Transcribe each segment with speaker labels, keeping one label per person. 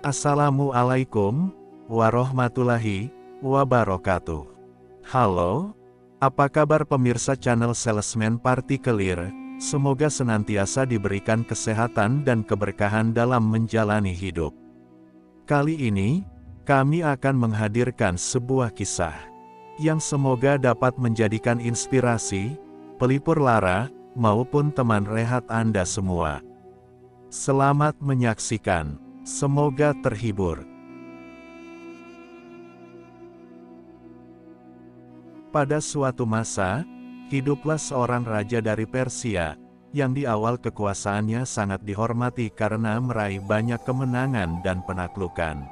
Speaker 1: Assalamualaikum warahmatullahi wabarakatuh. Halo, apa kabar pemirsa channel Salesman Partikelir? Semoga senantiasa diberikan kesehatan dan keberkahan dalam menjalani hidup. Kali ini, kami akan menghadirkan sebuah kisah yang semoga dapat menjadikan inspirasi, pelipur lara, maupun teman rehat Anda semua. Selamat menyaksikan. Semoga terhibur. Pada suatu masa, hiduplah seorang raja dari Persia, yang di awal kekuasaannya sangat dihormati karena meraih banyak kemenangan dan penaklukan.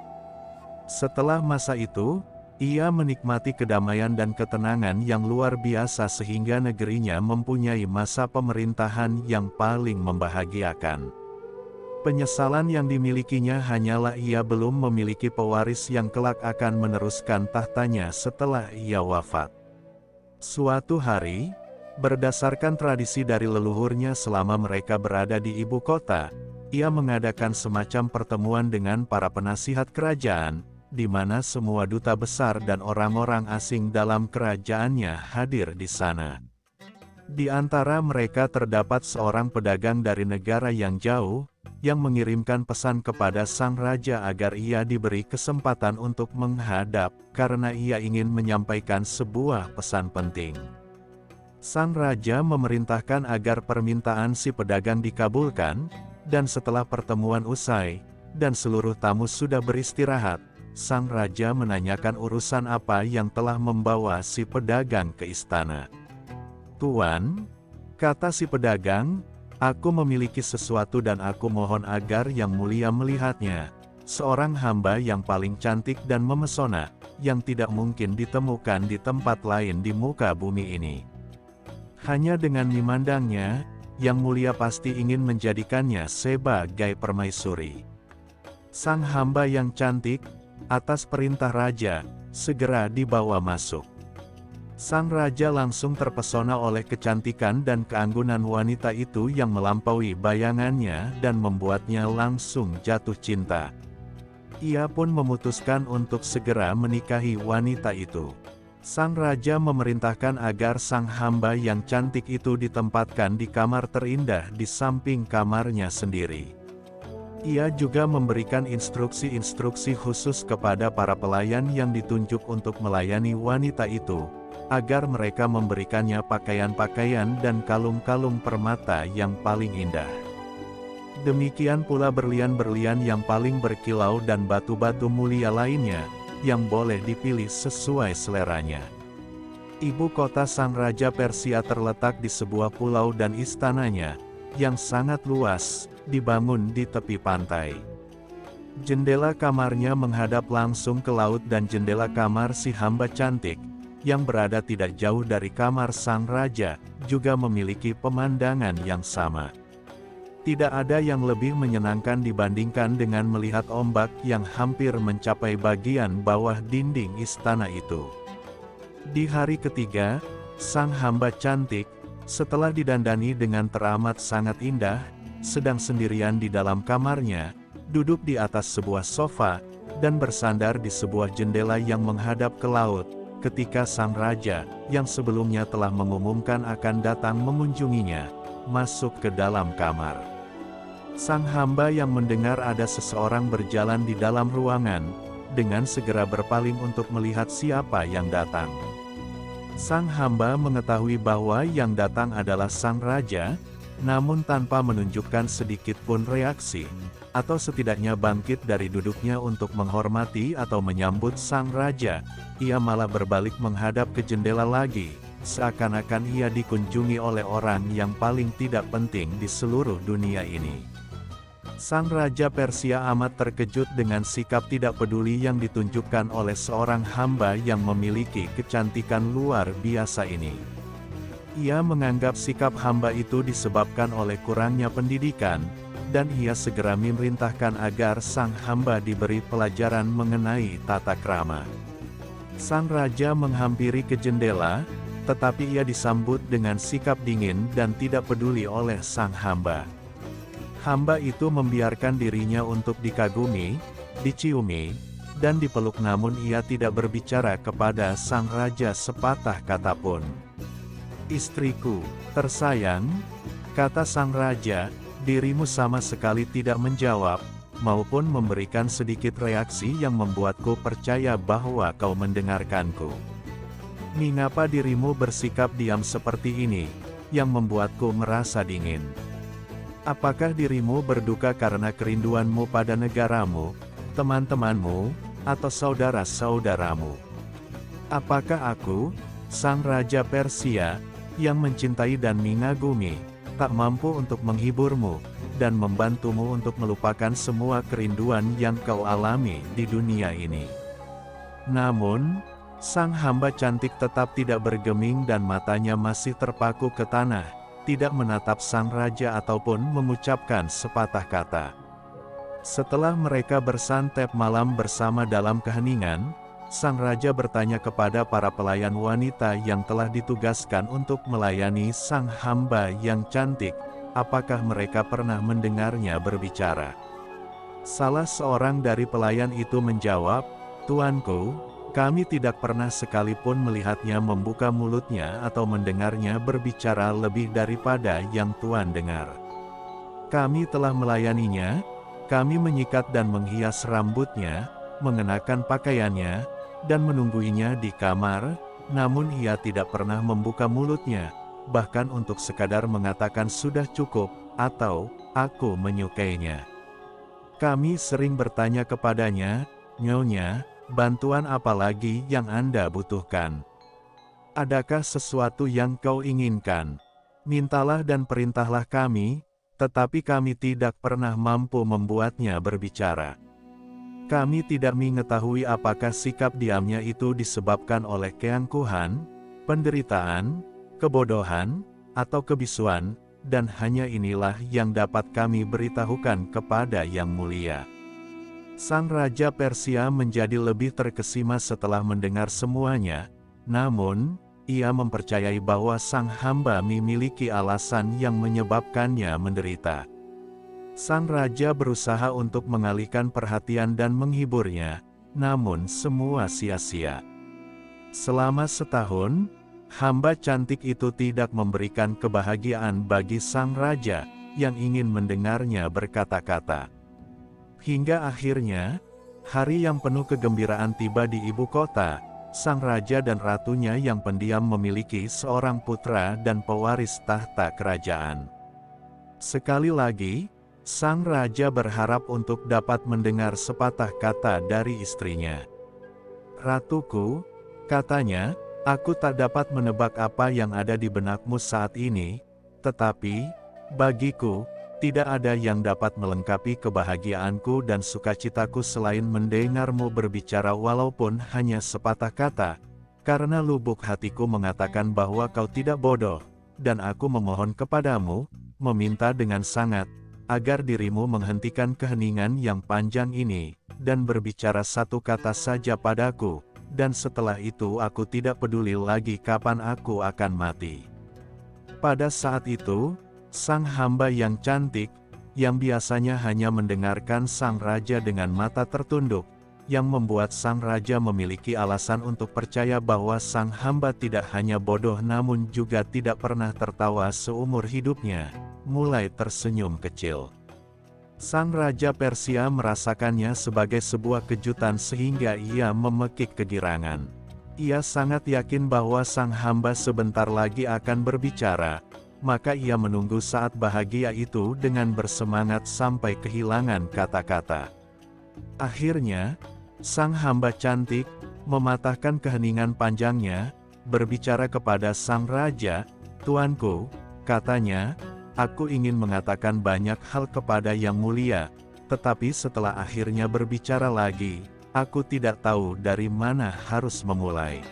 Speaker 1: Setelah masa itu, ia menikmati kedamaian dan ketenangan yang luar biasa sehingga negerinya mempunyai masa pemerintahan yang paling membahagiakan. Penyesalan yang dimilikinya hanyalah ia belum memiliki pewaris yang kelak akan meneruskan tahtanya setelah ia wafat. Suatu hari, berdasarkan tradisi dari leluhurnya selama mereka berada di ibu kota, ia mengadakan semacam pertemuan dengan para penasihat kerajaan, di mana semua duta besar dan orang-orang asing dalam kerajaannya hadir di sana. Di antara mereka terdapat seorang pedagang dari negara yang jauh, yang mengirimkan pesan kepada sang raja agar ia diberi kesempatan untuk menghadap, karena ia ingin menyampaikan sebuah pesan penting. Sang raja memerintahkan agar permintaan si pedagang dikabulkan, dan setelah pertemuan usai, dan seluruh tamu sudah beristirahat, sang raja menanyakan urusan apa yang telah membawa si pedagang ke istana. "Tuan," kata si pedagang, "aku memiliki sesuatu dan aku mohon agar yang mulia melihatnya. Seorang hamba yang paling cantik dan memesona, yang tidak mungkin ditemukan di tempat lain di muka bumi ini. Hanya dengan memandangnya, yang mulia pasti ingin menjadikannya sebagai permaisuri." Sang hamba yang cantik, atas perintah raja, segera dibawa masuk. Sang raja langsung terpesona oleh kecantikan dan keanggunan wanita itu yang melampaui bayangannya dan membuatnya langsung jatuh cinta. Ia pun memutuskan untuk segera menikahi wanita itu. Sang raja memerintahkan agar sang hamba yang cantik itu ditempatkan di kamar terindah di samping kamarnya sendiri. Ia juga memberikan instruksi-instruksi khusus kepada para pelayan yang ditunjuk untuk melayani wanita itu, agar mereka memberikannya pakaian-pakaian dan kalung-kalung permata yang paling indah. Demikian pula berlian-berlian yang paling berkilau dan batu-batu mulia lainnya, yang boleh dipilih sesuai seleranya. Ibu kota sang raja Persia terletak di sebuah pulau dan istananya, yang sangat luas, dibangun di tepi pantai. Jendela kamarnya menghadap langsung ke laut dan jendela kamar si hamba cantik, yang berada tidak jauh dari kamar sang raja, juga memiliki pemandangan yang sama. Tidak ada yang lebih menyenangkan dibandingkan dengan melihat ombak yang hampir mencapai bagian bawah dinding istana itu. Di hari ketiga, sang hamba cantik, setelah didandani dengan teramat sangat indah, sedang sendirian di dalam kamarnya, duduk di atas sebuah sofa, dan bersandar di sebuah jendela yang menghadap ke laut, ketika sang raja, yang sebelumnya telah mengumumkan akan datang mengunjunginya, masuk ke dalam kamar. Sang hamba yang mendengar ada seseorang berjalan di dalam ruangan, dengan segera berpaling untuk melihat siapa yang datang. Sang hamba mengetahui bahwa yang datang adalah sang raja, namun tanpa menunjukkan sedikit pun reaksi, atau setidaknya bangkit dari duduknya untuk menghormati atau menyambut sang raja, ia malah berbalik menghadap ke jendela lagi, seakan-akan ia dikunjungi oleh orang yang paling tidak penting di seluruh dunia ini. Sang raja Persia amat terkejut dengan sikap tidak peduli yang ditunjukkan oleh seorang hamba yang memiliki kecantikan luar biasa ini. Ia menganggap sikap hamba itu disebabkan oleh kurangnya pendidikan, dan ia segera memerintahkan agar sang hamba diberi pelajaran mengenai tata krama. Sang raja menghampiri ke jendela, tetapi ia disambut dengan sikap dingin dan tidak peduli oleh sang hamba. Hamba itu membiarkan dirinya untuk dikagumi, diciumi, dan dipeluk, namun ia tidak berbicara kepada sang raja sepatah kata pun. "Istriku, tersayang," kata sang raja, "dirimu sama sekali tidak menjawab, maupun memberikan sedikit reaksi yang membuatku percaya bahwa kau mendengarkanku. Mengapa dirimu bersikap diam seperti ini, yang membuatku merasa dingin? Apakah dirimu berduka karena kerinduanmu pada negaramu, teman-temanmu, atau saudara-saudaramu? Apakah aku, sang raja Persia, yang mencintai dan mengagumi, tak mampu untuk menghiburmu, dan membantumu untuk melupakan semua kerinduan yang kau alami di dunia ini?" Namun, sang hamba cantik tetap tidak bergeming dan matanya masih terpaku ke tanah, tidak menatap sang raja ataupun mengucapkan sepatah kata. Setelah mereka bersantap malam bersama dalam keheningan, sang raja bertanya kepada para pelayan wanita yang telah ditugaskan untuk melayani sang hamba yang cantik, apakah mereka pernah mendengarnya berbicara. Salah seorang dari pelayan itu menjawab, "Tuanku, kami tidak pernah sekalipun melihatnya membuka mulutnya atau mendengarnya berbicara lebih daripada yang Tuan dengar. Kami telah melayaninya, kami menyikat dan menghias rambutnya, mengenakan pakaiannya, dan menungguinya di kamar, namun ia tidak pernah membuka mulutnya, bahkan untuk sekadar mengatakan sudah cukup, atau, aku menyukainya. Kami sering bertanya kepadanya, 'Nyonya, bantuan apa lagi yang Anda butuhkan? Adakah sesuatu yang kau inginkan? Mintalah dan perintahlah kami,' tetapi kami tidak pernah mampu membuatnya berbicara. Kami tidak mengetahui apakah sikap diamnya itu disebabkan oleh keangkuhan, penderitaan, kebodohan, atau kebisuan, dan hanya inilah yang dapat kami beritahukan kepada Yang Mulia." Sang Raja Persia menjadi lebih terkesima setelah mendengar semuanya, namun, ia mempercayai bahwa sang hamba memiliki alasan yang menyebabkannya menderita. Sang raja berusaha untuk mengalihkan perhatian dan menghiburnya, namun semua sia-sia. Selama setahun, hamba cantik itu tidak memberikan kebahagiaan bagi sang raja, yang ingin mendengarnya berkata-kata. Hingga akhirnya, hari yang penuh kegembiraan tiba di ibu kota. Sang raja dan ratunya yang pendiam memiliki seorang putra dan pewaris tahta kerajaan. Sekali lagi, sang raja berharap untuk dapat mendengar sepatah kata dari istrinya. "Ratuku," katanya, "aku tak dapat menebak apa yang ada di benakmu saat ini, tetapi, bagiku, tidak ada yang dapat melengkapi kebahagiaanku dan sukacitaku selain mendengarmu berbicara walaupun hanya sepatah kata, karena lubuk hatiku mengatakan bahwa kau tidak bodoh, dan aku memohon kepadamu, meminta dengan sangat, agar dirimu menghentikan keheningan yang panjang ini, dan berbicara satu kata saja padaku, dan setelah itu aku tidak peduli lagi kapan aku akan mati." Pada saat itu, sang hamba yang cantik, yang biasanya hanya mendengarkan sang raja dengan mata tertunduk, yang membuat sang raja memiliki alasan untuk percaya bahwa sang hamba tidak hanya bodoh namun juga tidak pernah tertawa seumur hidupnya, mulai tersenyum kecil. Sang raja Persia merasakannya sebagai sebuah kejutan sehingga ia memekik kegirangan. Ia sangat yakin bahwa sang hamba sebentar lagi akan berbicara, maka ia menunggu saat bahagia itu dengan bersemangat sampai kehilangan kata-kata. Akhirnya, sang hamba cantik, mematahkan keheningan panjangnya, berbicara kepada sang raja, "Tuanku," katanya, "aku ingin mengatakan banyak hal kepada Yang Mulia, tetapi setelah akhirnya berbicara lagi, aku tidak tahu dari mana harus memulai.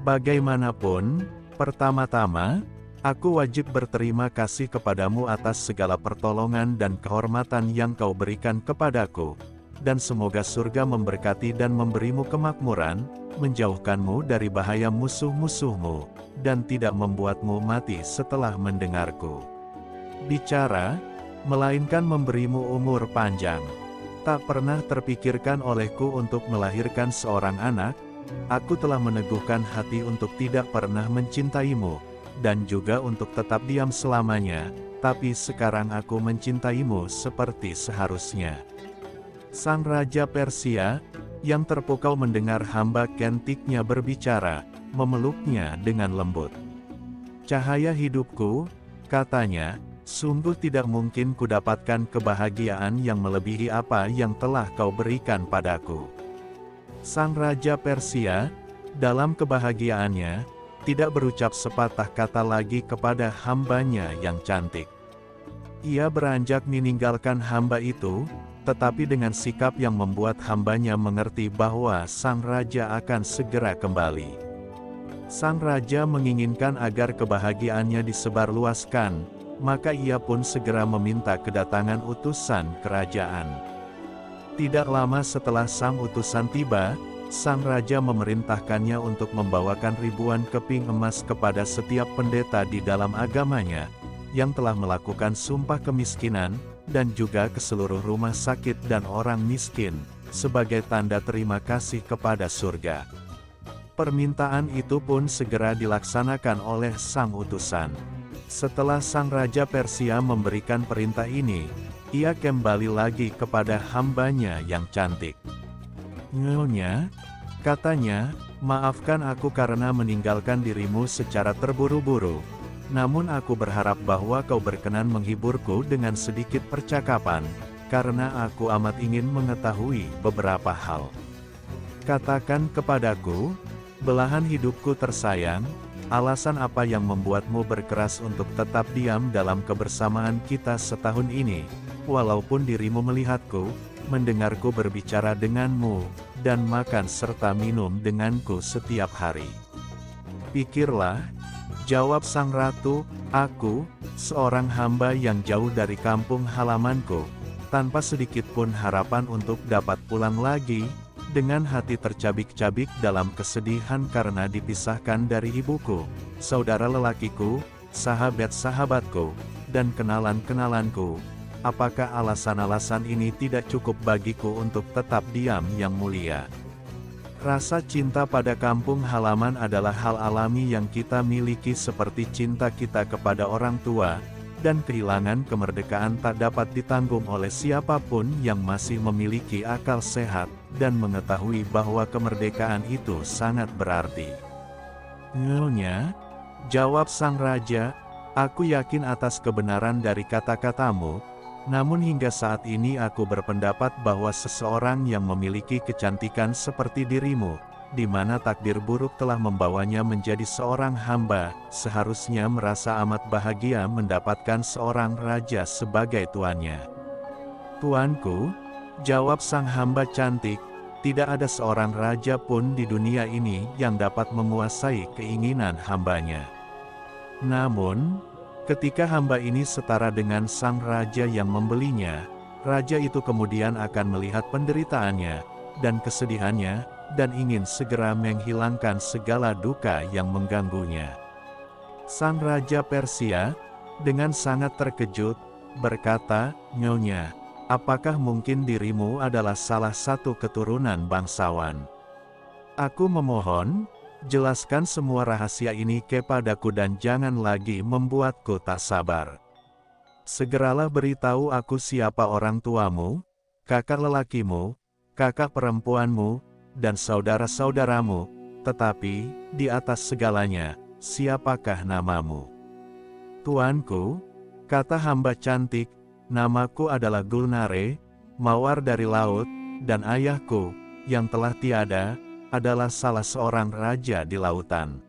Speaker 1: Bagaimanapun, pertama-tama, aku wajib berterima kasih kepadamu atas segala pertolongan dan kehormatan yang kau berikan kepadaku, dan semoga surga memberkati dan memberimu kemakmuran, menjauhkanmu dari bahaya musuh-musuhmu, dan tidak membuatmu mati setelah mendengarku bicara, melainkan memberimu umur panjang." Tak pernah terpikirkan olehku untuk melahirkan seorang anak. Aku telah meneguhkan hati untuk tidak pernah mencintaimu, dan juga untuk tetap diam selamanya, tapi sekarang aku mencintaimu seperti seharusnya. Sang Raja Persia, yang terpukau mendengar hamba cantiknya berbicara, memeluknya dengan lembut. "Cahaya hidupku," katanya, "sungguh tidak mungkin kudapatkan kebahagiaan yang melebihi apa yang telah kau berikan padaku." Sang Raja Persia, dalam kebahagiaannya, tidak berucap sepatah kata lagi kepada hambanya yang cantik. Ia beranjak meninggalkan hamba itu, tetapi dengan sikap yang membuat hambanya mengerti bahwa sang raja akan segera kembali. Sang raja menginginkan agar kebahagiaannya disebarluaskan, maka ia pun segera meminta kedatangan utusan kerajaan. Tidak lama setelah sang utusan tiba, sang raja memerintahkannya untuk membawakan ribuan keping emas kepada setiap pendeta di dalam agamanya, yang telah melakukan sumpah kemiskinan, dan juga ke seluruh rumah sakit dan orang miskin, sebagai tanda terima kasih kepada surga. Permintaan itu pun segera dilaksanakan oleh sang utusan. Setelah sang Raja Persia memberikan perintah ini, ia kembali lagi kepada hambanya yang cantik. "Nyonya," katanya, "maafkan aku karena meninggalkan dirimu secara terburu-buru. Namun aku berharap bahwa kau berkenan menghiburku dengan sedikit percakapan, karena aku amat ingin mengetahui beberapa hal. Katakan kepadaku, belahan hidupku tersayang, alasan apa yang membuatmu berkeras untuk tetap diam dalam kebersamaan kita setahun ini, walaupun dirimu melihatku, mendengarku berbicara denganmu, dan makan serta minum denganku setiap hari?" "Pikirlah," jawab sang ratu, "aku, seorang hamba yang jauh dari kampung halamanku, tanpa sedikit pun harapan untuk dapat pulang lagi, dengan hati tercabik-cabik dalam kesedihan karena dipisahkan dari ibuku, saudara lelakiku, sahabat-sahabatku, dan kenalan-kenalanku. Apakah alasan-alasan ini tidak cukup bagiku untuk tetap diam yang mulia? Rasa cinta pada kampung halaman adalah hal alami yang kita miliki seperti cinta kita kepada orang tua, dan kehilangan kemerdekaan tak dapat ditanggung oleh siapapun yang masih memiliki akal sehat, dan mengetahui bahwa kemerdekaan itu sangat berarti." "Nyonya," jawab sang raja, "aku yakin atas kebenaran dari kata-katamu, namun hingga saat ini aku berpendapat bahwa seseorang yang memiliki kecantikan seperti dirimu, di mana takdir buruk telah membawanya menjadi seorang hamba, seharusnya merasa amat bahagia mendapatkan seorang raja sebagai tuannya." "Tuanku," jawab sang hamba cantik, "tidak ada seorang raja pun di dunia ini yang dapat menguasai keinginan hambanya. Namun, ketika hamba ini setara dengan sang raja yang membelinya, raja itu kemudian akan melihat penderitaannya, dan kesedihannya, dan ingin segera menghilangkan segala duka yang mengganggunya." Sang Raja Persia, dengan sangat terkejut, berkata, "Nyonya, apakah mungkin dirimu adalah salah satu keturunan bangsawan? Aku memohon, jelaskan semua rahasia ini kepadaku dan jangan lagi membuatku tak sabar. Segeralah beritahu aku siapa orang tuamu, kakak lelakimu, kakak perempuanmu, dan saudara-saudaramu, tetapi, di atas segalanya, siapakah namamu?" "Tuanku," kata hamba cantik, "namaku adalah Gulnare, mawar dari laut, dan ayahku, yang telah tiada, adalah salah seorang raja di lautan.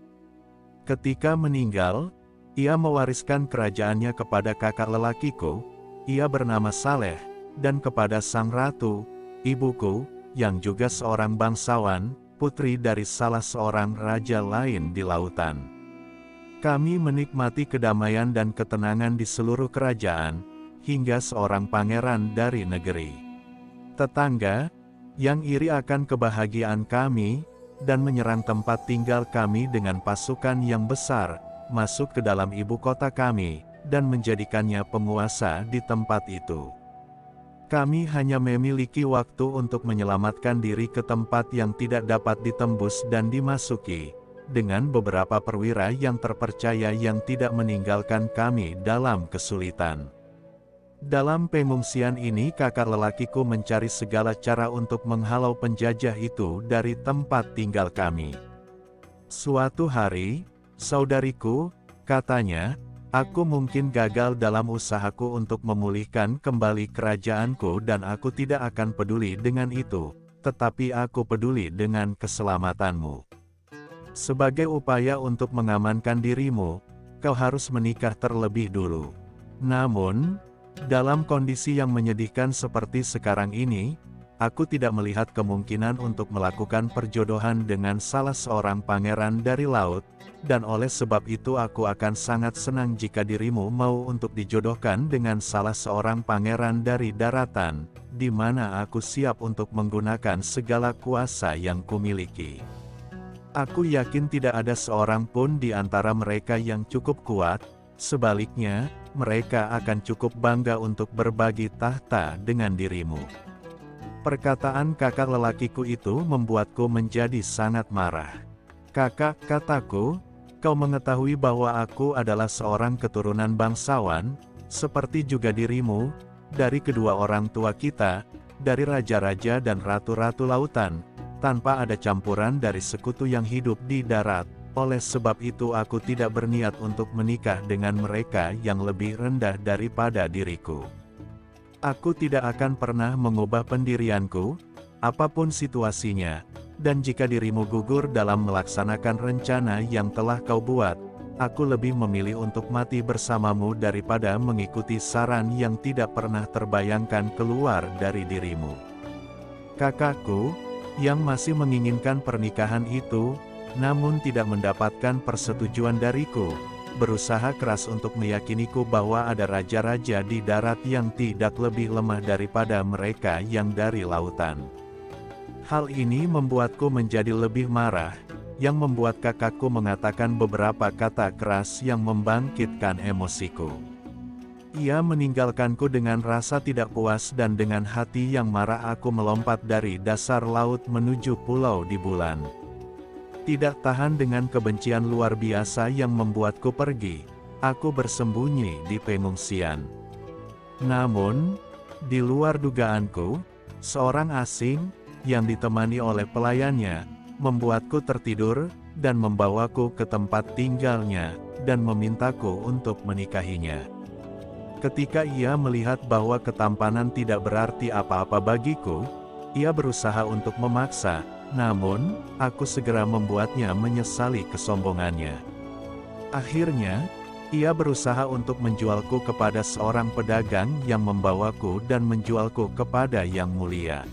Speaker 1: Ketika meninggal, ia mewariskan kerajaannya kepada kakak lelakiku, ia bernama Saleh, dan kepada sang ratu, ibuku, yang juga seorang bangsawan, putri dari salah seorang raja lain di lautan. Kami menikmati kedamaian dan ketenangan di seluruh kerajaan, hingga seorang pangeran dari negeri tetangga, yang iri akan kebahagiaan kami, dan menyerang tempat tinggal kami dengan pasukan yang besar, masuk ke dalam ibu kota kami, dan menjadikannya penguasa di tempat itu. Kami hanya memiliki waktu untuk menyelamatkan diri ke tempat yang tidak dapat ditembus dan dimasuki, dengan beberapa perwira yang terpercaya yang tidak meninggalkan kami dalam kesulitan. Dalam pengungsian ini kakak lelakiku mencari segala cara untuk menghalau penjajah itu dari tempat tinggal kami. Suatu hari, saudariku, katanya, aku mungkin gagal dalam usahaku untuk memulihkan kembali kerajaanku dan aku tidak akan peduli dengan itu, tetapi aku peduli dengan keselamatanmu. Sebagai upaya untuk mengamankan dirimu, kau harus menikah terlebih dulu. Namun, dalam kondisi yang menyedihkan seperti sekarang ini, aku tidak melihat kemungkinan untuk melakukan perjodohan dengan salah seorang pangeran dari laut, dan oleh sebab itu aku akan sangat senang jika dirimu mau untuk dijodohkan dengan salah seorang pangeran dari daratan, di mana aku siap untuk menggunakan segala kuasa yang kumiliki. Aku yakin tidak ada seorang pun di antara mereka yang cukup kuat, sebaliknya, mereka akan cukup bangga untuk berbagi tahta dengan dirimu. Perkataan kakak lelakiku itu membuatku menjadi sangat marah. Kakak, kataku, kau mengetahui bahwa aku adalah seorang keturunan bangsawan, seperti juga dirimu, dari kedua orang tua kita, dari raja-raja dan ratu-ratu lautan, tanpa ada campuran dari sekutu yang hidup di darat. Oleh sebab itu aku tidak berniat untuk menikah dengan mereka yang lebih rendah daripada diriku. Aku tidak akan pernah mengubah pendirianku, apapun situasinya, dan jika dirimu gugur dalam melaksanakan rencana yang telah kau buat, aku lebih memilih untuk mati bersamamu daripada mengikuti saran yang tidak pernah terbayangkan keluar dari dirimu. Kakakku, yang masih menginginkan pernikahan itu, namun tidak mendapatkan persetujuan dariku, berusaha keras untuk meyakiniku bahwa ada raja-raja di darat yang tidak lebih lemah daripada mereka yang dari lautan. Hal ini membuatku menjadi lebih marah, yang membuat kakakku mengatakan beberapa kata keras yang membangkitkan emosiku. Ia meninggalkanku dengan rasa tidak puas dan dengan hati yang marah aku melompat dari dasar laut menuju pulau di bulan. Tidak tahan dengan kebencian luar biasa yang membuatku pergi, aku bersembunyi di pengungsian. Namun, di luar dugaanku, seorang asing, yang ditemani oleh pelayannya, membuatku tertidur, dan membawaku ke tempat tinggalnya, dan memintaku untuk menikahinya. Ketika ia melihat bahwa ketampanan tidak berarti apa-apa bagiku, ia berusaha untuk memaksa, namun, aku segera membuatnya menyesali kesombongannya. Akhirnya, ia berusaha untuk menjualku kepada seorang pedagang yang membawaku dan menjualku kepada yang mulia.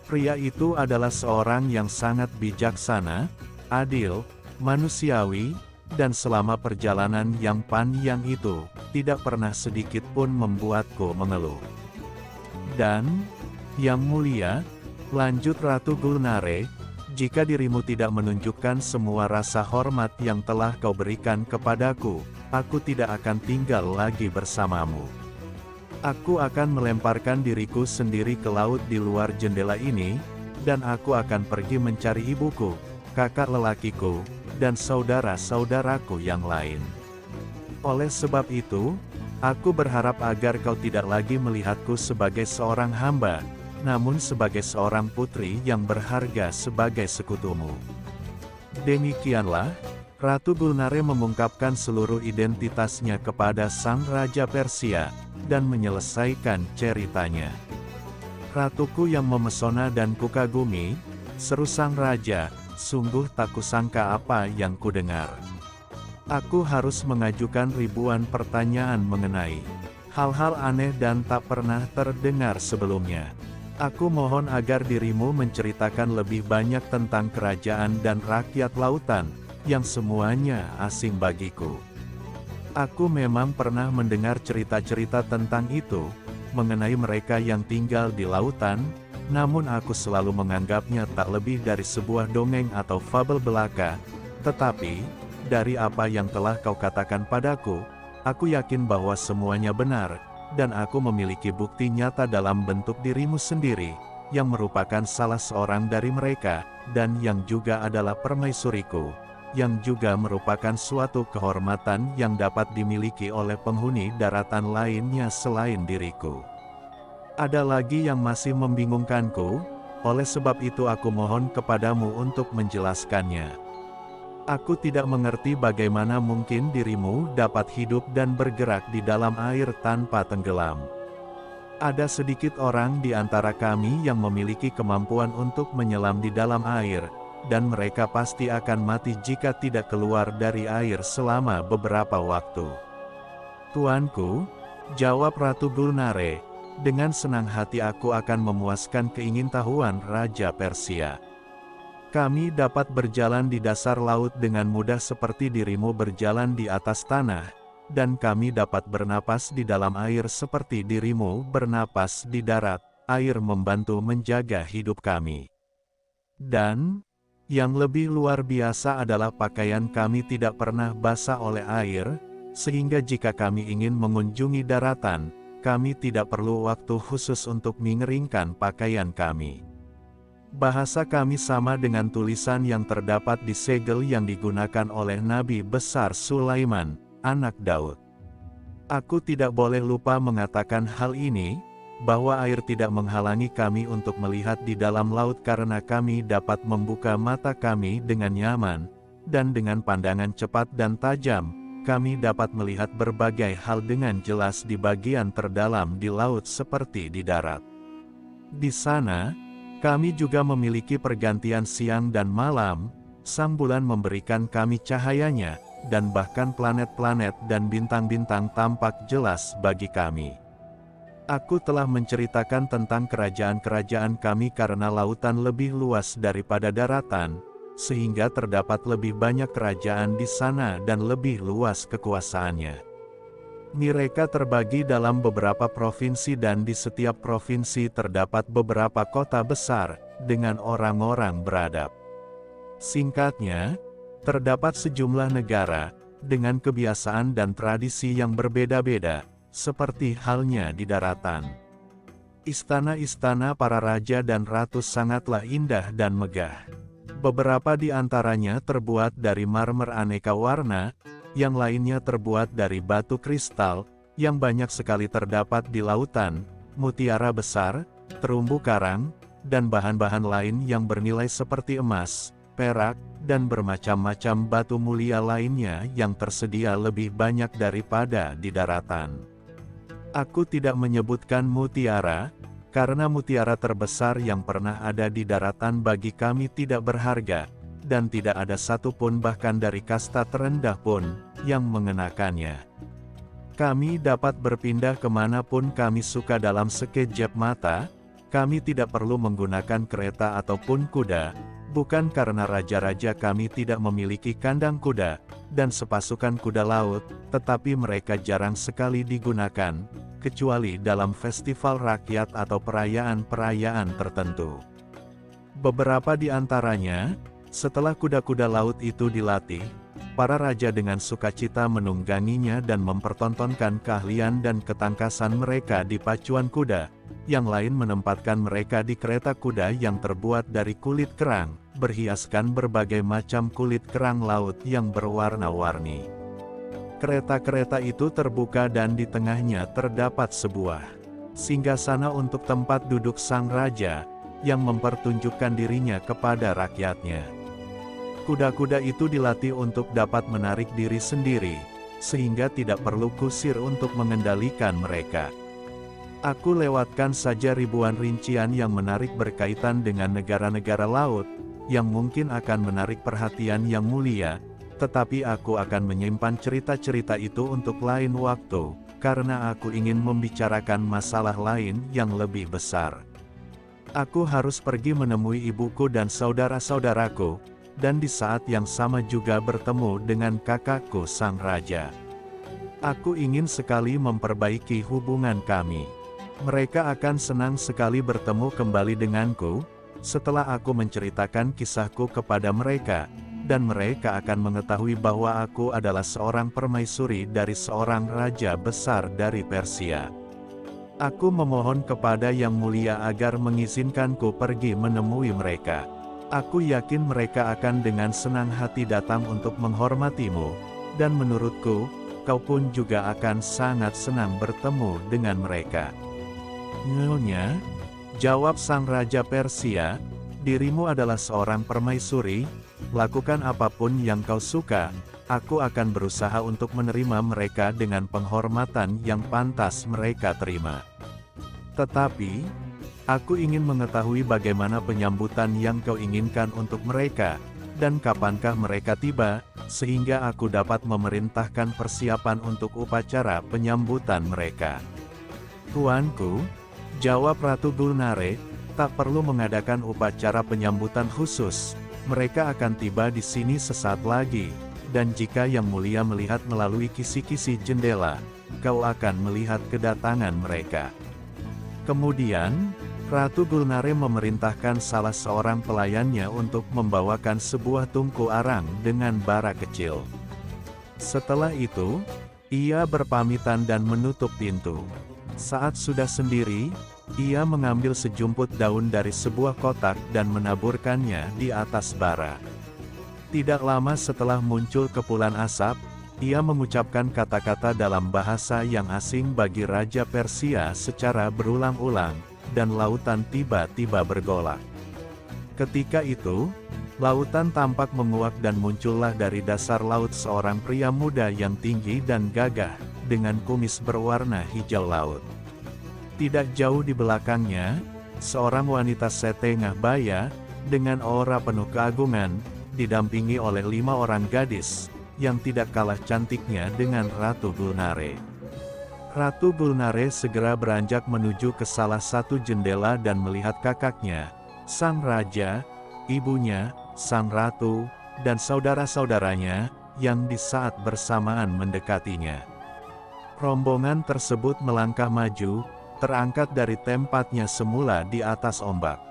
Speaker 1: Pria itu adalah seorang yang sangat bijaksana, adil, manusiawi, dan selama perjalanan yang panjang itu, tidak pernah sedikit pun membuatku mengeluh. Dan, yang mulia, lanjut Ratu Gulnare, jika dirimu tidak menunjukkan semua rasa hormat yang telah kau berikan kepadaku, aku tidak akan tinggal lagi bersamamu. Aku akan melemparkan diriku sendiri ke laut di luar jendela ini, dan aku akan pergi mencari ibuku, kakak lelakiku, dan saudara-saudaraku yang lain. Oleh sebab itu, aku berharap agar kau tidak lagi melihatku sebagai seorang hamba, namun sebagai seorang putri yang berharga sebagai sekutumu. Demikianlah, Ratu Gulnare mengungkapkan seluruh identitasnya kepada sang Raja Persia, dan menyelesaikan ceritanya. Ratuku yang memesona dan kukagumi, seru sang Raja, sungguh tak kusangka apa yang kudengar. Aku harus mengajukan ribuan pertanyaan mengenai hal-hal aneh dan tak pernah terdengar sebelumnya. Aku mohon agar dirimu menceritakan lebih banyak tentang kerajaan dan rakyat lautan, yang semuanya asing bagiku. Aku memang pernah mendengar cerita-cerita tentang itu, mengenai mereka yang tinggal di lautan, namun aku selalu menganggapnya tak lebih dari sebuah dongeng atau fabel belaka. Tetapi, dari apa yang telah kau katakan padaku, aku yakin bahwa semuanya benar, dan aku memiliki bukti nyata dalam bentuk dirimu sendiri, yang merupakan salah seorang dari mereka, dan yang juga adalah permaisuriku, yang juga merupakan suatu kehormatan yang dapat dimiliki oleh penghuni daratan lainnya selain diriku. Ada lagi yang masih membingungkanku, oleh sebab itu aku mohon kepadamu untuk menjelaskannya. Aku tidak mengerti bagaimana mungkin dirimu dapat hidup dan bergerak di dalam air tanpa tenggelam. Ada sedikit orang di antara kami yang memiliki kemampuan untuk menyelam di dalam air, dan mereka pasti akan mati jika tidak keluar dari air selama beberapa waktu. Tuanku, jawab Ratu Gulnare, dengan senang hati aku akan memuaskan keingintahuan Raja Persia. Kami dapat berjalan di dasar laut dengan mudah seperti dirimu berjalan di atas tanah, dan kami dapat bernapas di dalam air seperti dirimu bernapas di darat, air membantu menjaga hidup kami. Dan yang lebih luar biasa adalah pakaian kami tidak pernah basah oleh air, sehingga jika kami ingin mengunjungi daratan, kami tidak perlu waktu khusus untuk mengeringkan pakaian kami. Bahasa kami sama dengan tulisan yang terdapat di segel yang digunakan oleh Nabi besar Sulaiman, anak Daud. Aku tidak boleh lupa mengatakan hal ini, bahwa air tidak menghalangi kami untuk melihat di dalam laut karena kami dapat membuka mata kami dengan nyaman, dan dengan pandangan cepat dan tajam, kami dapat melihat berbagai hal dengan jelas di bagian terdalam di laut seperti di darat. Di sana, kami juga memiliki pergantian siang dan malam, sang bulan memberikan kami cahayanya, dan bahkan planet-planet dan bintang-bintang tampak jelas bagi kami. Aku telah menceritakan tentang kerajaan-kerajaan kami karena lautan lebih luas daripada daratan, sehingga terdapat lebih banyak kerajaan di sana dan lebih luas kekuasaannya. Mereka terbagi dalam beberapa provinsi dan di setiap provinsi terdapat beberapa kota besar, dengan orang-orang beradab. Singkatnya, terdapat sejumlah negara, dengan kebiasaan dan tradisi yang berbeda-beda, seperti halnya di daratan. Istana-istana para raja dan ratu sangatlah indah dan megah. Beberapa di antaranya terbuat dari marmer aneka warna, yang lainnya terbuat dari batu kristal, yang banyak sekali terdapat di lautan, mutiara besar, terumbu karang, dan bahan-bahan lain yang bernilai seperti emas, perak, dan bermacam-macam batu mulia lainnya yang tersedia lebih banyak daripada di daratan. Aku tidak menyebutkan mutiara, karena mutiara terbesar yang pernah ada di daratan bagi kami tidak berharga, dan tidak ada satupun bahkan dari kasta terendah pun, yang mengenakannya. Kami dapat berpindah kemanapun kami suka dalam sekejap mata, kami tidak perlu menggunakan kereta ataupun kuda, bukan karena raja-raja kami tidak memiliki kandang kuda, dan sepasukan kuda laut, tetapi mereka jarang sekali digunakan, kecuali dalam festival rakyat atau perayaan-perayaan tertentu. Beberapa di antaranya, setelah kuda-kuda laut itu dilatih, para raja dengan sukacita menungganginya dan mempertontonkan keahlian dan ketangkasan mereka di pacuan kuda, yang lain menempatkan mereka di kereta kuda yang terbuat dari kulit kerang, berhiaskan berbagai macam kulit kerang laut yang berwarna-warni. Kereta-kereta itu terbuka dan di tengahnya terdapat sebuah singgasana untuk tempat duduk sang raja, yang mempertunjukkan dirinya kepada rakyatnya. Kuda-kuda itu dilatih untuk dapat menarik diri sendiri, sehingga tidak perlu kusir untuk mengendalikan mereka. Aku lewatkan saja ribuan rincian yang menarik berkaitan dengan negara-negara laut, yang mungkin akan menarik perhatian yang mulia, tetapi aku akan menyimpan cerita-cerita itu untuk lain waktu, karena aku ingin membicarakan masalah lain yang lebih besar. Aku harus pergi menemui ibuku dan saudara-saudaraku, dan di saat yang sama juga bertemu dengan kakakku sang raja. Aku ingin sekali memperbaiki hubungan kami. Mereka akan senang sekali bertemu kembali denganku, setelah aku menceritakan kisahku kepada mereka, dan mereka akan mengetahui bahwa aku adalah seorang permaisuri dari seorang raja besar dari Persia. Aku memohon kepada Yang Mulia agar mengizinkanku pergi menemui mereka. Aku yakin mereka akan dengan senang hati datang untuk menghormatimu, dan menurutku, kau pun juga akan sangat senang bertemu dengan mereka. Nyonya, jawab sang Raja Persia, dirimu adalah seorang permaisuri, lakukan apapun yang kau suka, aku akan berusaha untuk menerima mereka dengan penghormatan yang pantas mereka terima. Tetapi, aku ingin mengetahui bagaimana penyambutan yang kau inginkan untuk mereka, dan kapankah mereka tiba, sehingga aku dapat memerintahkan persiapan untuk upacara penyambutan mereka. Tuanku, jawab Ratu Gulnare, tak perlu mengadakan upacara penyambutan khusus, mereka akan tiba di sini sesaat lagi, dan jika Yang Mulia melihat melalui kisi-kisi jendela, kau akan melihat kedatangan mereka. Kemudian, Ratu Gulnare memerintahkan salah seorang pelayannya untuk membawakan sebuah tungku arang dengan bara kecil. Setelah itu, ia berpamitan dan menutup pintu. Saat sudah sendiri, ia mengambil sejumput daun dari sebuah kotak dan menaburkannya di atas bara. Tidak lama setelah muncul kepulan asap, ia mengucapkan kata-kata dalam bahasa yang asing bagi Raja Persia secara berulang-ulang, dan lautan tiba-tiba bergolak. Ketika itu, lautan tampak menguak dan muncullah dari dasar laut seorang pria muda yang tinggi dan gagah, dengan kumis berwarna hijau laut. Tidak jauh di belakangnya, seorang wanita setengah baya, dengan aura penuh keagungan, didampingi oleh 5 orang gadis, yang tidak kalah cantiknya dengan Ratu Gulnare. Ratu Gulnare segera beranjak menuju ke salah satu jendela dan melihat kakaknya, sang raja, ibunya, sang ratu, dan saudara-saudaranya, yang di saat bersamaan mendekatinya. Rombongan tersebut melangkah maju, terangkat dari tempatnya semula di atas ombak.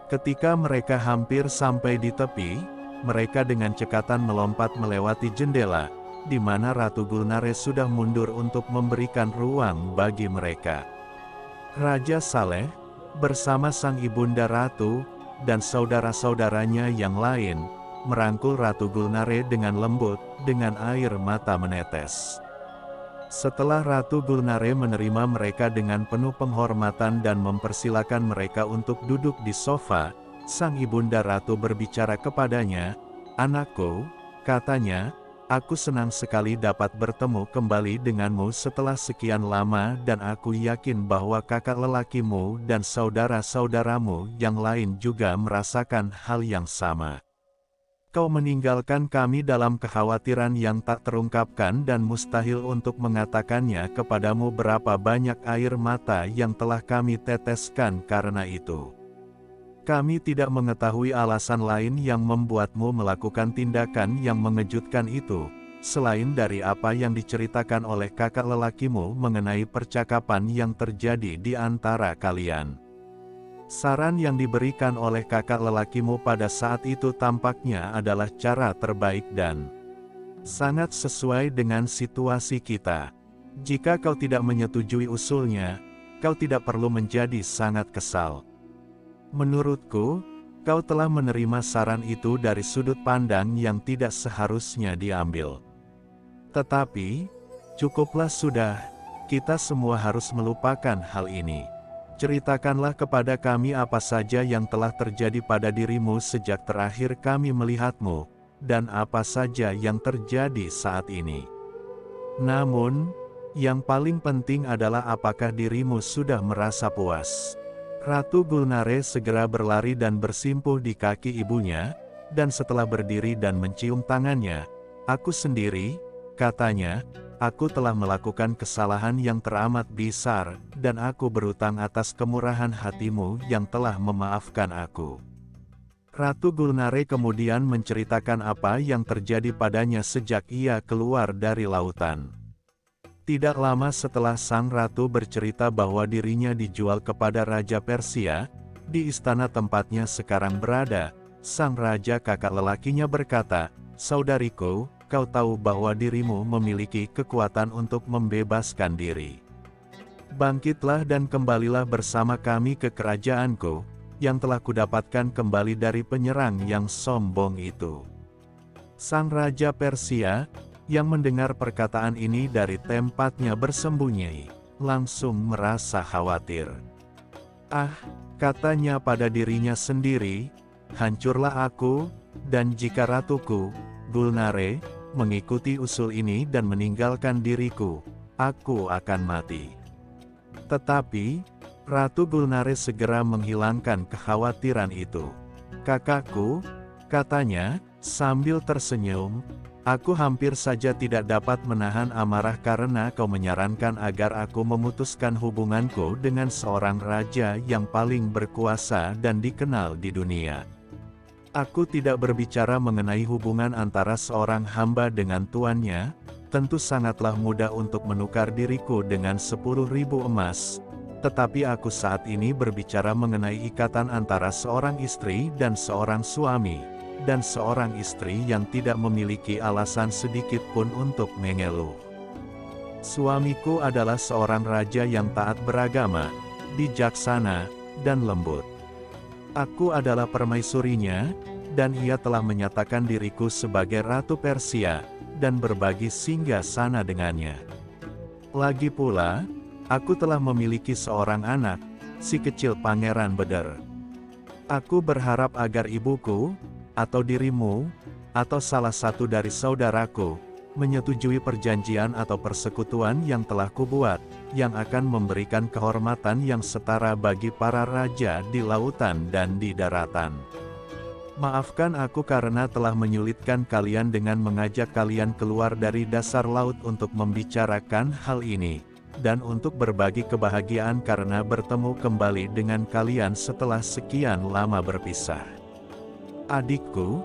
Speaker 1: Ketika mereka hampir sampai di tepi, mereka dengan cekatan melompat melewati jendela, di mana Ratu Gulnare sudah mundur untuk memberikan ruang bagi mereka. Raja Saleh, bersama sang ibunda Ratu, dan saudara-saudaranya yang lain, merangkul Ratu Gulnare dengan lembut, dengan air mata menetes. Setelah Ratu Gulnare menerima mereka dengan penuh penghormatan dan mempersilakan mereka untuk duduk di sofa, sang ibunda Ratu berbicara kepadanya, "Anakku," katanya, "aku senang sekali dapat bertemu kembali denganmu setelah sekian lama dan aku yakin bahwa kakak lelakimu dan saudara-saudaramu yang lain juga merasakan hal yang sama. Kau meninggalkan kami dalam kekhawatiran yang tak terungkapkan dan mustahil untuk mengatakannya kepadamu berapa banyak air mata yang telah kami teteskan karena itu. Kami tidak mengetahui alasan lain yang membuatmu melakukan tindakan yang mengejutkan itu, selain dari apa yang diceritakan oleh kakak lelakimu mengenai percakapan yang terjadi di antara kalian. Saran yang diberikan oleh kakak lelakimu pada saat itu tampaknya adalah cara terbaik dan sangat sesuai dengan situasi kita. Jika kau tidak menyetujui usulnya, kau tidak perlu menjadi sangat kesal. Menurutku, kau telah menerima saran itu dari sudut pandang yang tidak seharusnya diambil. Tetapi, cukuplah sudah, kita semua harus melupakan hal ini. Ceritakanlah kepada kami apa saja yang telah terjadi pada dirimu sejak terakhir kami melihatmu, dan apa saja yang terjadi saat ini. Namun, yang paling penting adalah apakah dirimu sudah merasa puas." Ratu Gulnare segera berlari dan bersimpuh di kaki ibunya, dan setelah berdiri dan mencium tangannya, "Aku sendiri," katanya, "aku telah melakukan kesalahan yang teramat besar, dan aku berutang atas kemurahan hatimu yang telah memaafkan aku." Ratu Gulnare kemudian menceritakan apa yang terjadi padanya sejak ia keluar dari lautan. Tidak lama setelah sang ratu bercerita bahwa dirinya dijual kepada Raja Persia, di istana tempatnya sekarang berada, sang raja kakak lelakinya berkata, "Saudariku, kau tahu bahwa dirimu memiliki kekuatan untuk membebaskan diri. Bangkitlah dan kembalilah bersama kami ke kerajaanku, yang telah kudapatkan kembali dari penyerang yang sombong itu." Sang Raja Persia, yang mendengar perkataan ini dari tempatnya bersembunyi, langsung merasa khawatir. "Ah," katanya pada dirinya sendiri, "hancurlah aku, dan jika ratuku, Gulnare, mengikuti usul ini dan meninggalkan diriku, aku akan mati." Tetapi, Ratu Gulnare segera menghilangkan kekhawatiran itu. "Kakakku," katanya, sambil tersenyum, "aku hampir saja tidak dapat menahan amarah karena kau menyarankan agar aku memutuskan hubunganku dengan seorang raja yang paling berkuasa dan dikenal di dunia. Aku tidak berbicara mengenai hubungan antara seorang hamba dengan tuannya, tentu sangatlah mudah untuk menukar diriku dengan 10.000 emas. Tetapi aku saat ini berbicara mengenai ikatan antara seorang istri dan seorang suami, dan seorang istri yang tidak memiliki alasan sedikit pun untuk mengeluh. Suamiku adalah seorang raja yang taat beragama, bijaksana, dan lembut. Aku adalah permaisurinya, dan ia telah menyatakan diriku sebagai Ratu Persia, dan berbagi singgasana dengannya. Lagi pula, aku telah memiliki seorang anak, si kecil Pangeran Beder. Aku berharap agar ibuku, atau dirimu, atau salah satu dari saudaraku, menyetujui perjanjian atau persekutuan yang telah kubuat, yang akan memberikan kehormatan yang setara bagi para raja di lautan dan di daratan. Maafkan aku karena telah menyulitkan kalian dengan mengajak kalian keluar dari dasar laut untuk membicarakan hal ini, dan untuk berbagi kebahagiaan karena bertemu kembali dengan kalian setelah sekian lama berpisah." "Adikku,"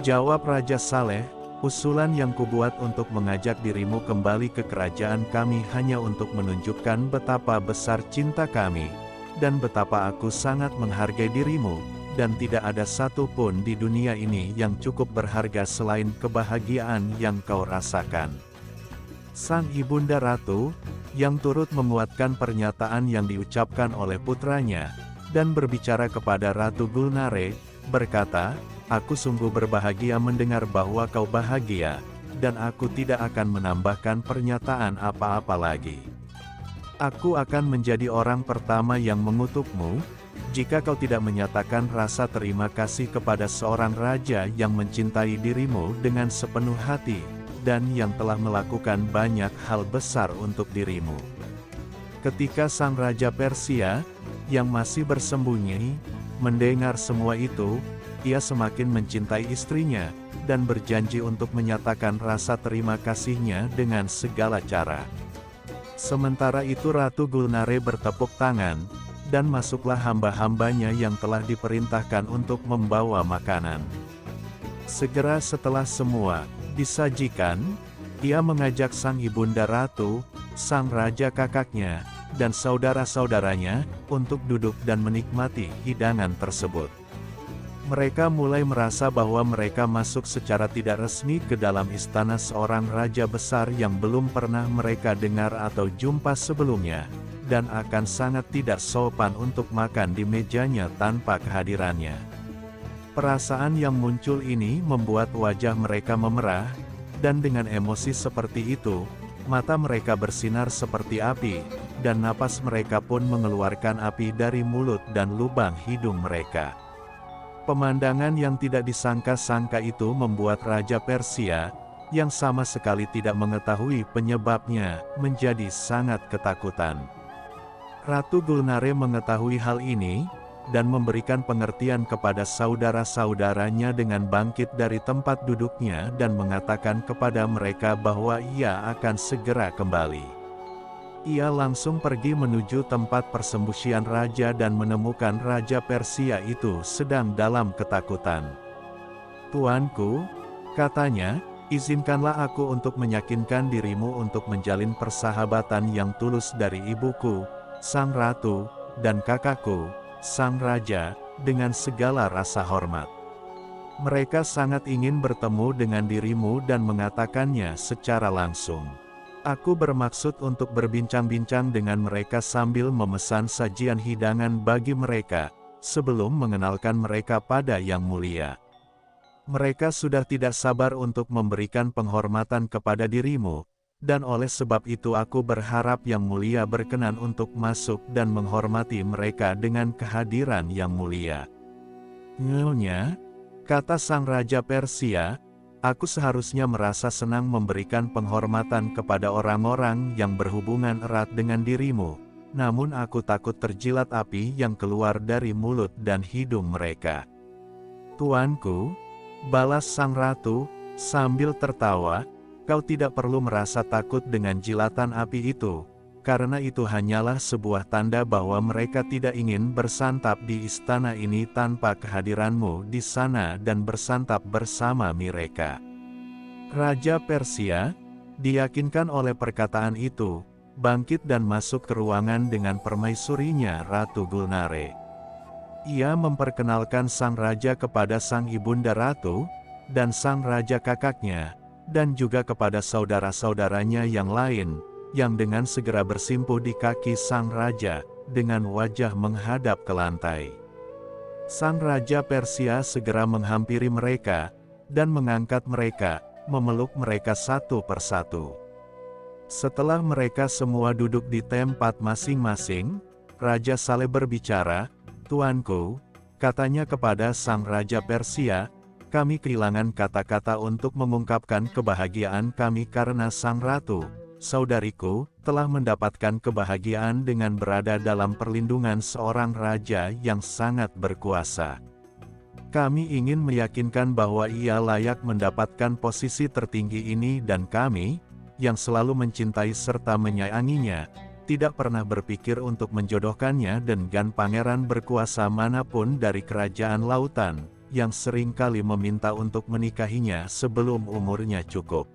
Speaker 1: jawab Raja Saleh, "usulan yang kubuat untuk mengajak dirimu kembali ke kerajaan kami hanya untuk menunjukkan betapa besar cinta kami, dan betapa aku sangat menghargai dirimu, dan tidak ada satu pun di dunia ini yang cukup berharga selain kebahagiaan yang kau rasakan." Sang Ibunda Ratu, yang turut menguatkan pernyataan yang diucapkan oleh putranya, dan berbicara kepada Ratu Gulnare, berkata, "Aku sungguh berbahagia mendengar bahwa kau bahagia, dan aku tidak akan menambahkan pernyataan apa-apa lagi. Aku akan menjadi orang pertama yang mengutukmu, jika kau tidak menyatakan rasa terima kasih kepada seorang raja yang mencintai dirimu dengan sepenuh hati, dan yang telah melakukan banyak hal besar untuk dirimu." Ketika sang Raja Persia, yang masih bersembunyi, mendengar semua itu, ia semakin mencintai istrinya, dan berjanji untuk menyatakan rasa terima kasihnya dengan segala cara. Sementara itu Ratu Gulnare bertepuk tangan, dan masuklah hamba-hambanya yang telah diperintahkan untuk membawa makanan. Segera setelah semua disajikan, ia mengajak sang ibunda ratu, sang raja kakaknya, dan saudara-saudaranya, untuk duduk dan menikmati hidangan tersebut. Mereka mulai merasa bahwa mereka masuk secara tidak resmi ke dalam istana seorang raja besar yang belum pernah mereka dengar atau jumpa sebelumnya, dan akan sangat tidak sopan untuk makan di mejanya tanpa kehadirannya. Perasaan yang muncul ini membuat wajah mereka memerah, dan dengan emosi seperti itu, mata mereka bersinar seperti api, dan napas mereka pun mengeluarkan api dari mulut dan lubang hidung mereka. Pemandangan yang tidak disangka-sangka itu membuat Raja Persia, yang sama sekali tidak mengetahui penyebabnya, menjadi sangat ketakutan. Ratu Gulnare mengetahui hal ini, dan memberikan pengertian kepada saudara-saudaranya dengan bangkit dari tempat duduknya dan mengatakan kepada mereka bahwa ia akan segera kembali. Ia langsung pergi menuju tempat persembunyian raja dan menemukan Raja Persia itu sedang dalam ketakutan. "Tuanku," katanya, "izinkanlah aku untuk meyakinkan dirimu untuk menjalin persahabatan yang tulus dari ibuku, sang ratu, dan kakakku, sang raja, dengan segala rasa hormat. Mereka sangat ingin bertemu dengan dirimu dan mengatakannya secara langsung." Aku bermaksud untuk berbincang-bincang dengan mereka sambil memesan sajian hidangan bagi mereka, sebelum mengenalkan mereka pada Yang Mulia. Mereka sudah tidak sabar untuk memberikan penghormatan kepada dirimu, dan oleh sebab itu aku berharap Yang Mulia berkenan untuk masuk dan menghormati mereka dengan kehadiran Yang Mulia. Nyonya, kata sang Raja Persia, aku seharusnya merasa senang memberikan penghormatan kepada orang-orang yang berhubungan erat dengan dirimu, namun aku takut terjilat api yang keluar dari mulut dan hidung mereka. Tuanku, balas sang ratu, sambil tertawa, kau tidak perlu merasa takut dengan jilatan api itu, karena itu hanyalah sebuah tanda bahwa mereka tidak ingin bersantap di istana ini tanpa kehadiranmu di sana dan bersantap bersama mereka. Raja Persia, diyakinkan oleh perkataan itu, bangkit dan masuk ke ruangan dengan permaisurinya Ratu Gulnare. Ia memperkenalkan sang raja kepada sang ibunda ratu, dan sang raja kakaknya, dan juga kepada saudara-saudaranya yang lain, yang dengan segera bersimpuh di kaki sang raja, dengan wajah menghadap ke lantai. Sang Raja Persia segera menghampiri mereka, dan mengangkat mereka, memeluk mereka satu persatu. Setelah mereka semua duduk di tempat masing-masing, Raja Saleh berbicara, "Tuanku," katanya kepada sang Raja Persia, "kami kehilangan kata-kata untuk mengungkapkan kebahagiaan kami karena sang ratu, saudariku, telah mendapatkan kebahagiaan dengan berada dalam perlindungan seorang raja yang sangat berkuasa. Kami ingin meyakinkan bahwa ia layak mendapatkan posisi tertinggi ini dan kami, yang selalu mencintai serta menyayanginya, tidak pernah berpikir untuk menjodohkannya dengan pangeran berkuasa manapun dari kerajaan lautan, yang seringkali meminta untuk menikahinya sebelum umurnya cukup.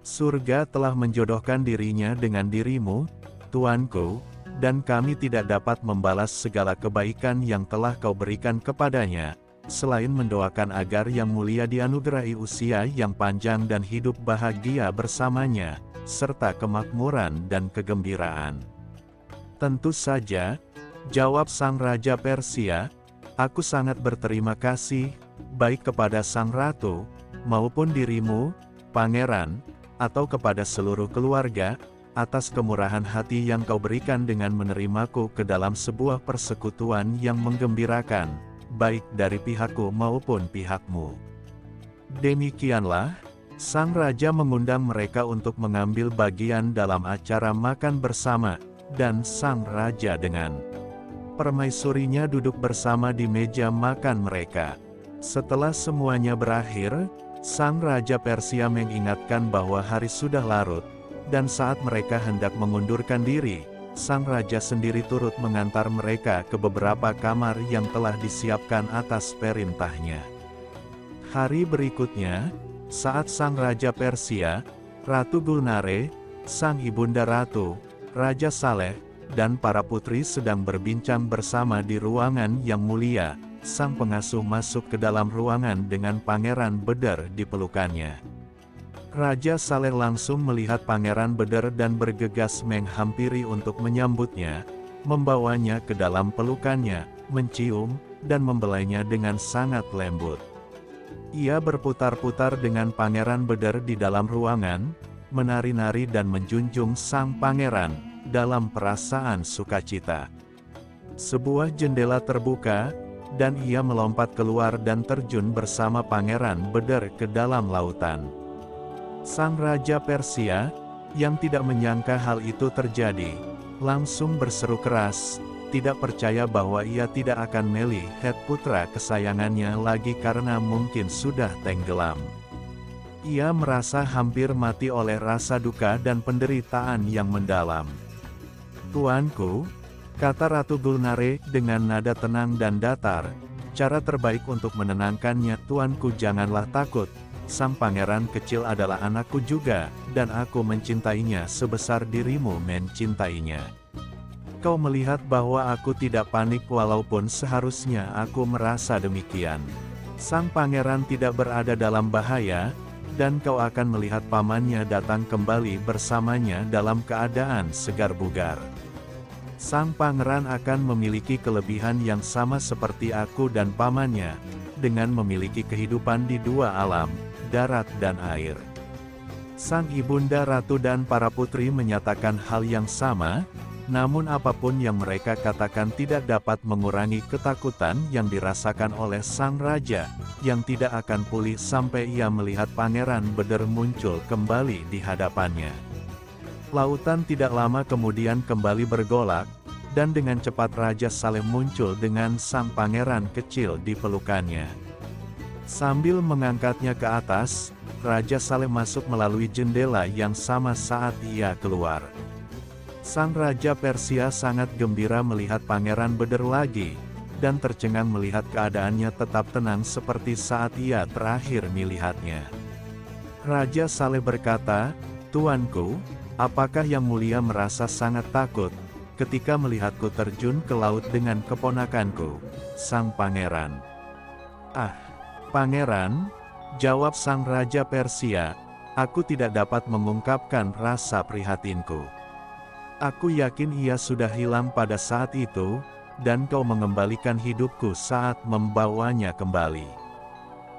Speaker 1: Surga telah menjodohkan dirinya dengan dirimu, tuanku, dan kami tidak dapat membalas segala kebaikan yang telah kau berikan kepadanya, selain mendoakan agar Yang Mulia dianugerahi usia yang panjang dan hidup bahagia bersamanya, serta kemakmuran dan kegembiraan." "Tentu saja," jawab sang Raja Persia, "aku sangat berterima kasih, baik kepada sang ratu, maupun dirimu, pangeran, atau kepada seluruh keluarga, atas kemurahan hati yang kau berikan dengan menerimaku ke dalam sebuah persekutuan yang menggembirakan, baik dari pihakku maupun pihakmu." Demikianlah, sang raja mengundang mereka untuk mengambil bagian dalam acara makan bersama, dan sang raja dengan permaisurinya duduk bersama di meja makan mereka. Setelah semuanya berakhir, sang Raja Persia mengingatkan bahwa hari sudah larut, dan saat mereka hendak mengundurkan diri, sang raja sendiri turut mengantar mereka ke beberapa kamar yang telah disiapkan atas perintahnya. Hari berikutnya, saat sang Raja Persia, Ratu Gulnare, sang ibunda ratu, Raja Saleh, dan para putri sedang berbincang bersama di ruangan yang mulia, sang pengasuh masuk ke dalam ruangan dengan Pangeran Bedar di pelukannya. Raja Saleh langsung melihat Pangeran Bedar dan bergegas menghampiri untuk menyambutnya, membawanya ke dalam pelukannya, mencium, dan membelainya dengan sangat lembut. Ia berputar-putar dengan Pangeran Bedar di dalam ruangan, menari-nari dan menjunjung sang pangeran, dalam perasaan sukacita. Sebuah jendela terbuka, dan ia melompat keluar dan terjun bersama Pangeran Bedar ke dalam lautan. Sang Raja Persia, yang tidak menyangka hal itu terjadi, langsung berseru keras, tidak percaya bahwa ia tidak akan melihat putra kesayangannya lagi karena mungkin sudah tenggelam. Ia merasa hampir mati oleh rasa duka dan penderitaan yang mendalam. "Tuanku," kata Ratu Gulnare dengan nada tenang dan datar, "cara terbaik untuk menenangkannya, tuanku, janganlah takut. Sang pangeran kecil adalah anakku juga, dan aku mencintainya sebesar dirimu mencintainya. Kau melihat bahwa aku tidak panik walaupun seharusnya aku merasa demikian. Sang pangeran tidak berada dalam bahaya, dan kau akan melihat pamannya datang kembali bersamanya dalam keadaan segar bugar. Sang pangeran akan memiliki kelebihan yang sama seperti aku dan pamannya, dengan memiliki kehidupan di dua alam, darat dan air. Sang ibunda ratu dan para putri menyatakan hal yang sama, namun apapun yang mereka katakan tidak dapat mengurangi ketakutan yang dirasakan oleh sang raja, yang tidak akan pulih sampai ia melihat Pangeran Beder muncul kembali di hadapannya. Lautan tidak lama kemudian kembali bergolak, dan dengan cepat Raja Saleh muncul dengan sang pangeran kecil di pelukannya. Sambil mengangkatnya ke atas, Raja Saleh masuk melalui jendela yang sama saat ia keluar. Sang Raja Persia sangat gembira melihat Pangeran Beder lagi, dan tercengang melihat keadaannya tetap tenang seperti saat ia terakhir melihatnya. Raja Saleh berkata, "Tuanku, apakah yang mulia merasa sangat takut ketika melihatku terjun ke laut dengan keponakanku, sang pangeran?" "Ah, pangeran," jawab sang Raja Persia, "aku tidak dapat mengungkapkan rasa prihatinku. Aku yakin ia sudah hilang pada saat itu, dan kau mengembalikan hidupku saat membawanya kembali."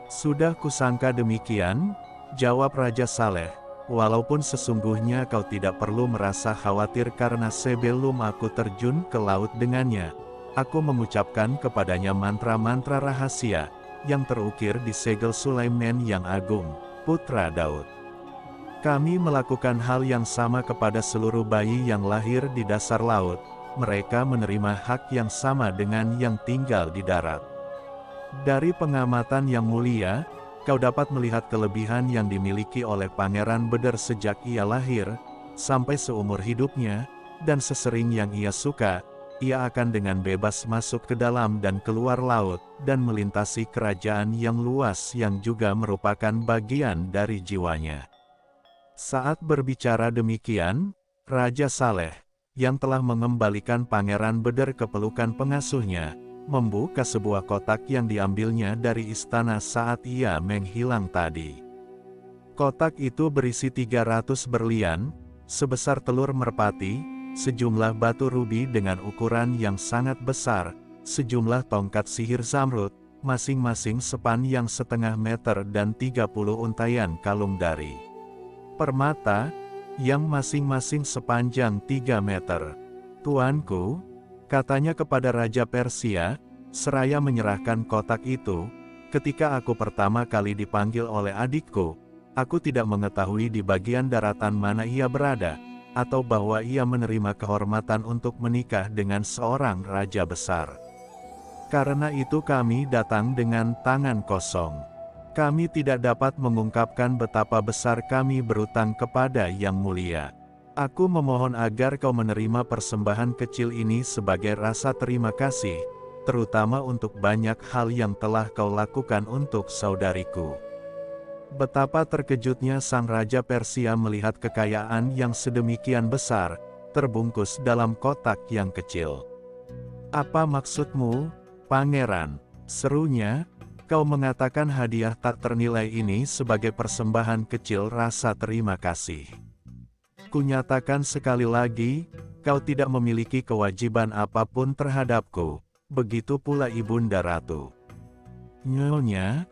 Speaker 1: "Sudah kusangka demikian," jawab Raja Saleh, "walaupun sesungguhnya kau tidak perlu merasa khawatir karena sebelum aku terjun ke laut dengannya, aku mengucapkan kepadanya mantra-mantra rahasia, yang terukir di segel Sulaiman yang agung, putra Daud. Kami melakukan hal yang sama kepada seluruh bayi yang lahir di dasar laut, mereka menerima hak yang sama dengan yang tinggal di darat. Dari pengamatan yang mulia, kau dapat melihat kelebihan yang dimiliki oleh Pangeran Beder sejak ia lahir, sampai seumur hidupnya, dan sesering yang ia suka, ia akan dengan bebas masuk ke dalam dan keluar laut, dan melintasi kerajaan yang luas yang juga merupakan bagian dari jiwanya." Saat berbicara demikian, Raja Saleh, yang telah mengembalikan Pangeran Beder ke pelukan pengasuhnya, membuka sebuah kotak yang diambilnya dari istana saat ia menghilang tadi. Kotak itu berisi 300 berlian, sebesar telur merpati, sejumlah batu rubi dengan ukuran yang sangat besar, sejumlah tongkat sihir zamrud, masing-masing sepanjang setengah meter dan 30 untaian kalung dari permata, yang masing-masing sepanjang 3 meter. "Tuanku," katanya kepada Raja Persia, seraya menyerahkan kotak itu, "ketika aku pertama kali dipanggil oleh adikku, aku tidak mengetahui di bagian daratan mana ia berada, atau bahwa ia menerima kehormatan untuk menikah dengan seorang raja besar. Karena itu kami datang dengan tangan kosong. Kami tidak dapat mengungkapkan betapa besar kami berutang kepada Yang Mulia. Aku memohon agar kau menerima persembahan kecil ini sebagai rasa terima kasih, terutama untuk banyak hal yang telah kau lakukan untuk saudariku." Betapa terkejutnya sang Raja Persia melihat kekayaan yang sedemikian besar, terbungkus dalam kotak yang kecil. "Apa maksudmu, Pangeran?" serunya, "Kau mengatakan hadiah tak ternilai ini sebagai persembahan kecil rasa terima kasih. Kunyatakan sekali lagi, kau tidak memiliki kewajiban apapun terhadapku, begitu pula Ibunda Ratu." "Nyonya,"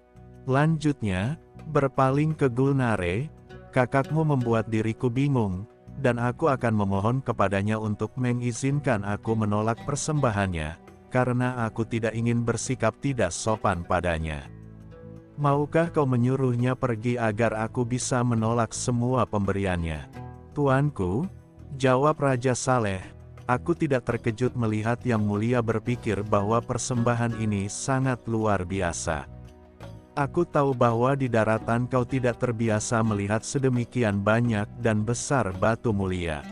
Speaker 1: lanjutnya, "berpaling ke Gulnare, kakakmu membuat diriku bingung, dan aku akan memohon kepadanya untuk mengizinkan aku menolak persembahannya, karena aku tidak ingin bersikap tidak sopan padanya. Maukah kau menyuruhnya pergi agar aku bisa menolak semua pemberiannya?" "Tuanku," jawab Raja Saleh, "aku tidak terkejut melihat Yang Mulia berpikir bahwa persembahan ini sangat luar biasa. Aku tahu bahwa di daratan kau tidak terbiasa melihat sedemikian banyak dan besar batu mulia.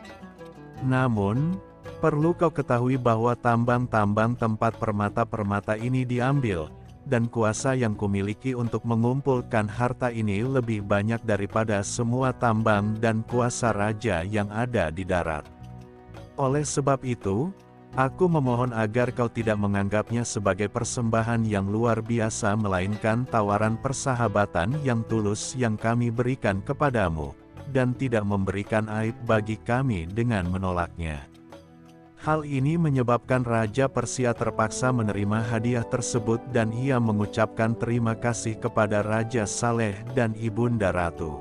Speaker 1: Namun, perlu kau ketahui bahwa tambang-tambang tempat permata-permata ini diambil, dan kuasa yang kumiliki untuk mengumpulkan harta ini lebih banyak daripada semua tambang dan kuasa raja yang ada di darat. Oleh sebab itu, Aku memohon agar kau tidak menganggapnya sebagai persembahan yang luar biasa melainkan tawaran persahabatan yang tulus yang kami berikan kepadamu, dan tidak memberikan aib bagi kami dengan menolaknya. Hal ini menyebabkan Raja Persia terpaksa menerima hadiah tersebut dan ia mengucapkan terima kasih kepada Raja Saleh dan Ibunda Ratu.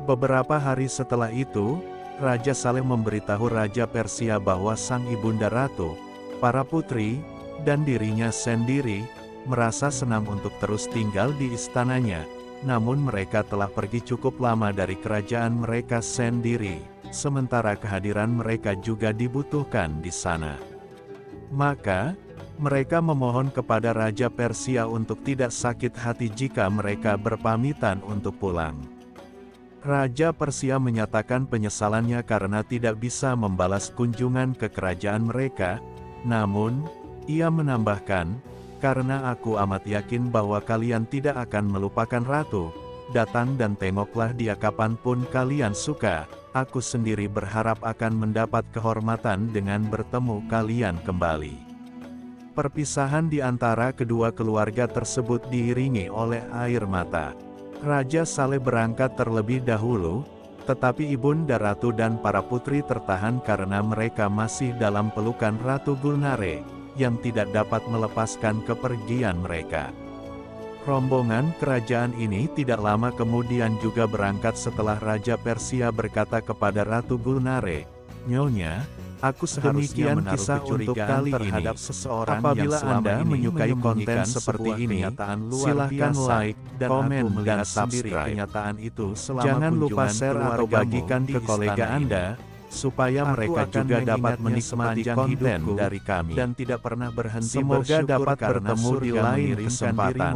Speaker 1: Beberapa hari setelah itu, Raja Saleh memberitahu Raja Persia bahwa sang Ibunda Ratu, para putri, dan dirinya sendiri, merasa senang untuk terus tinggal di istananya, namun mereka telah pergi cukup lama dari kerajaan mereka sendiri, sementara kehadiran mereka juga dibutuhkan di sana. Maka, mereka memohon kepada Raja Persia untuk tidak sakit hati jika mereka berpamitan untuk pulang. Raja Persia menyatakan penyesalannya karena tidak bisa membalas kunjungan ke kerajaan mereka, namun, ia menambahkan, "Karena aku amat yakin bahwa kalian tidak akan melupakan ratu, datang dan tengoklah dia kapanpun kalian suka, aku sendiri berharap akan mendapat kehormatan dengan bertemu kalian kembali." Perpisahan di antara kedua keluarga tersebut diiringi oleh air mata. Raja Saleh berangkat terlebih dahulu, tetapi Ibunda Ratu dan para putri tertahan karena mereka masih dalam pelukan Ratu Gulnare, yang tidak dapat melepaskan kepergian mereka. Rombongan kerajaan ini tidak lama kemudian juga berangkat setelah Raja Persia berkata kepada Ratu Gulnare, "Nyonya, aku seharusnya menaruh kecurigaan terhadap seseorang apabila yang Anda menyukai konten seperti ini, silahkan like, komen, dan subscribe. Jangan lupa share atau bagikan ke kolega Anda, supaya mereka juga dapat menikmati konten dari kami, dan tidak pernah berhenti bersyukur dapat bertemu di lain kesempatan.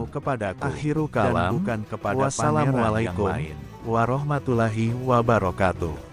Speaker 1: Akhiru kalam, wassalamualaikum warahmatullahi wabarakatuh.